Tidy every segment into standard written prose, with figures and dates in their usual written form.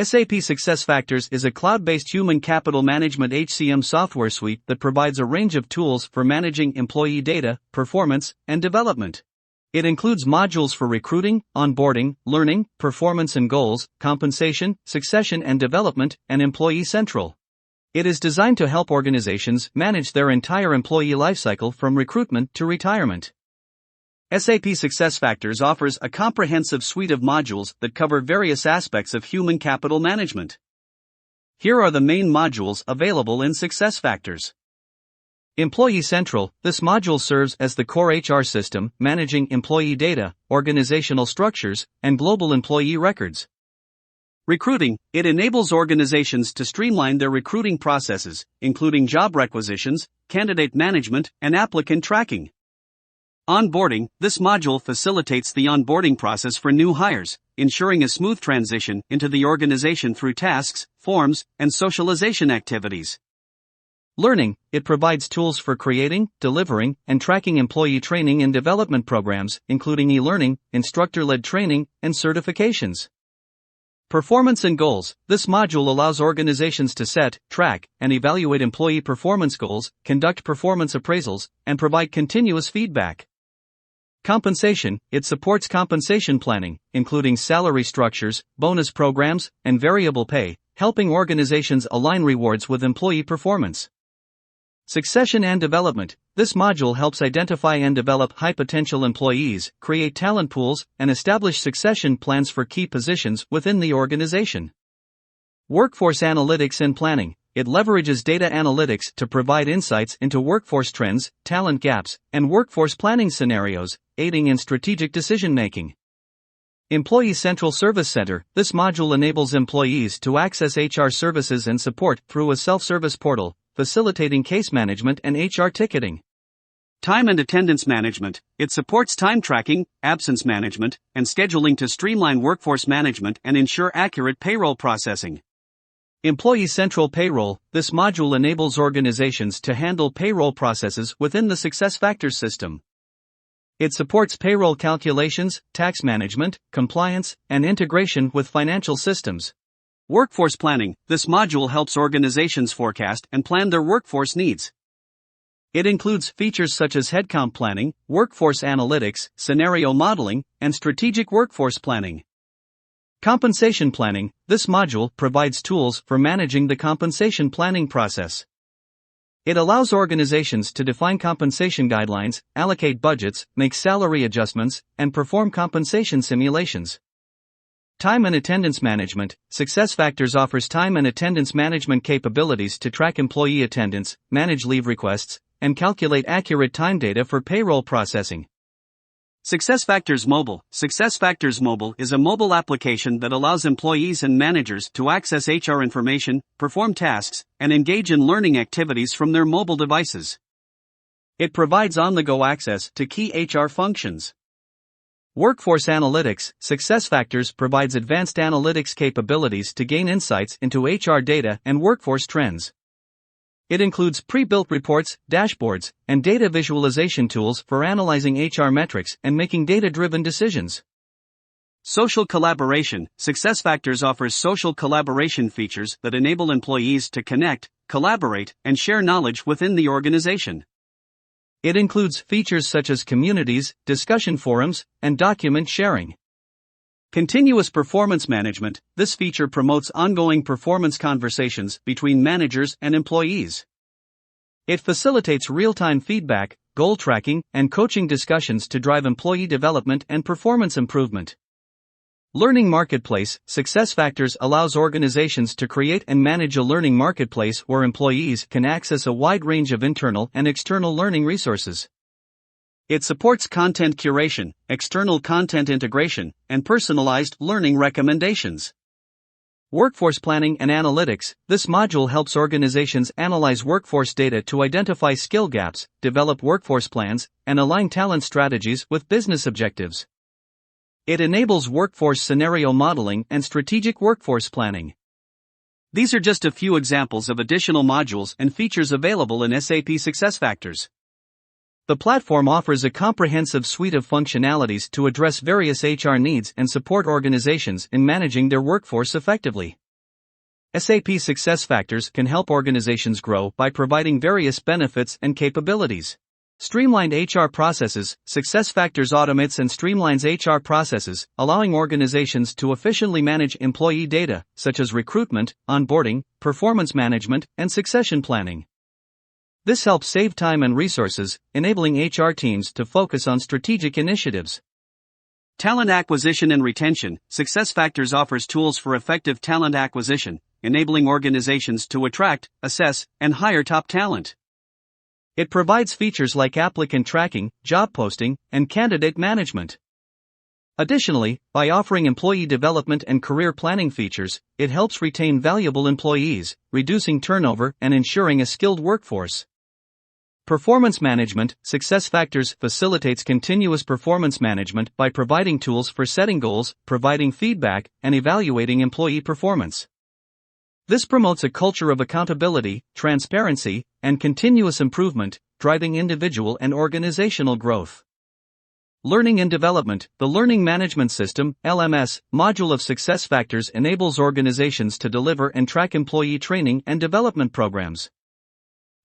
SAP SuccessFactors is a cloud-based human capital management HCM software suite that provides a range of tools for managing employee data, performance, and development. It includes modules for recruiting, onboarding, learning, performance and goals, compensation, succession and development, and Employee Central. It is designed to help organizations manage their entire employee lifecycle from recruitment to retirement. SAP SuccessFactors offers a comprehensive suite of modules that cover various aspects of human capital management. Here are the main modules available in SuccessFactors. Employee Central. This module serves as the core HR system, managing employee data, organizational structures, and global employee records. Recruiting. It enables organizations to streamline their recruiting processes, including job requisitions, candidate management, and applicant tracking. Onboarding. This module facilitates the onboarding process for new hires, ensuring a smooth transition into the organization through tasks, forms, and socialization activities. Learning. It provides tools for creating, delivering, and tracking employee training and development programs, including e-learning, instructor-led training, and certifications. Performance and goals. This module allows organizations to set, track, and evaluate employee performance goals, conduct performance appraisals, and provide continuous feedback. Compensation. It supports compensation planning, including salary structures, bonus programs, and variable pay, helping organizations align rewards with employee performance. Succession and development. This module helps identify and develop high-potential employees, create talent pools, and establish succession plans for key positions within the organization. Workforce analytics and planning. It leverages data analytics to provide insights into workforce trends, talent gaps, and workforce planning scenarios, aiding in strategic decision-making. Employee Central Service Center. This module enables employees to access HR services and support through a self-service portal, facilitating case management and HR ticketing. Time and attendance management. It supports time tracking, absence management, and scheduling to streamline workforce management and ensure accurate payroll processing. Employee Central Payroll. This module enables organizations to handle payroll processes within the SuccessFactors system. It supports payroll calculations, tax management, compliance, and integration with financial systems. Workforce planning. This module helps organizations forecast and plan their workforce needs. It includes features such as headcount planning, workforce analytics, scenario modeling, and strategic workforce planning. Compensation planning. This module provides tools for managing the compensation planning process. It allows organizations to define compensation guidelines, allocate budgets, make salary adjustments, and perform compensation simulations. Time and attendance management. SuccessFactors offers time and attendance management capabilities to track employee attendance, manage leave requests, and calculate accurate time data for payroll processing. SuccessFactors Mobile. SuccessFactors Mobile is a mobile application that allows employees and managers to access HR information, perform tasks, and engage in learning activities from their mobile devices. It provides on-the-go access to key HR functions. Workforce analytics. SuccessFactors provides advanced analytics capabilities to gain insights into HR data and workforce trends. It includes pre-built reports, dashboards, and data visualization tools for analyzing HR metrics and making data-driven decisions. Social collaboration. SuccessFactors offers social collaboration features that enable employees to connect, collaborate, and share knowledge within the organization. It includes features such as communities, discussion forums, and document sharing. Continuous performance management. This feature promotes ongoing performance conversations between managers and employees. It facilitates real-time feedback, goal tracking, and coaching discussions to drive employee development and performance improvement. Learning marketplace. SuccessFactors allows organizations to create and manage a learning marketplace where employees can access a wide range of internal and external learning resources. It supports content curation, external content integration, and personalized learning recommendations. Workforce planning and analytics. This module helps organizations analyze workforce data to identify skill gaps, develop workforce plans, and align talent strategies with business objectives. It enables workforce scenario modeling and strategic workforce planning. These are just a few examples of additional modules and features available in SAP SuccessFactors. The platform offers a comprehensive suite of functionalities to address various HR needs and support organizations in managing their workforce effectively. SAP SuccessFactors can help organizations grow by providing various benefits and capabilities. Streamlined HR processes. SuccessFactors automates and streamlines HR processes, allowing organizations to efficiently manage employee data, such as recruitment, onboarding, performance management, and succession planning. This helps save time and resources, enabling HR teams to focus on strategic initiatives. Talent acquisition and retention. SuccessFactors offers tools for effective talent acquisition, enabling organizations to attract, assess, and hire top talent. It provides features like applicant tracking, job posting, and candidate management. Additionally, by offering employee development and career planning features, it helps retain valuable employees, reducing turnover and ensuring a skilled workforce. Performance management. SuccessFactors facilitates continuous performance management by providing tools for setting goals, providing feedback, and evaluating employee performance. This promotes a culture of accountability, transparency, and continuous improvement, driving individual and organizational growth. Learning and development. The Learning Management System (LMS) module of SuccessFactors enables organizations to deliver and track employee training and development programs.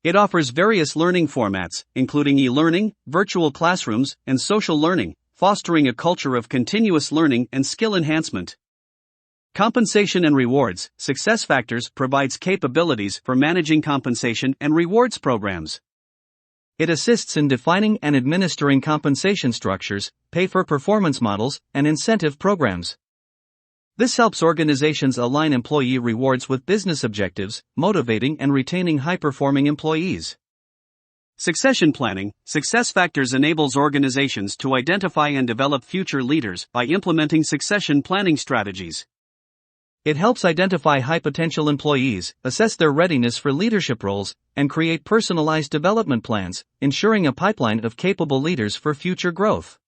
It offers various learning formats, including e-learning, virtual classrooms, and social learning, fostering a culture of continuous learning and skill enhancement. Compensation and rewards. SuccessFactors provides capabilities for managing compensation and rewards programs. It assists in defining and administering compensation structures, pay-for-performance models, and incentive programs. This helps organizations align employee rewards with business objectives, motivating and retaining high-performing employees. Succession planning. SuccessFactors enables organizations to identify and develop future leaders by implementing succession planning strategies. It helps identify high-potential employees, assess their readiness for leadership roles, and create personalized development plans, ensuring a pipeline of capable leaders for future growth.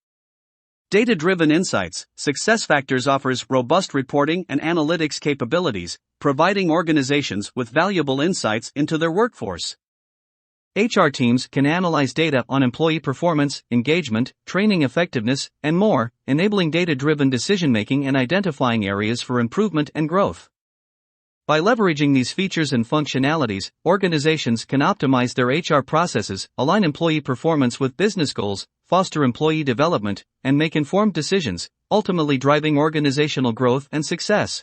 Data-driven insights. SuccessFactors offers robust reporting and analytics capabilities, providing organizations with valuable insights into their workforce. HR teams can analyze data on employee performance, engagement, training effectiveness, and more, enabling data-driven decision-making and identifying areas for improvement and growth. By leveraging these features and functionalities, organizations can optimize their HR processes, align employee performance with business goals, foster employee development, and make informed decisions, ultimately driving organizational growth and success.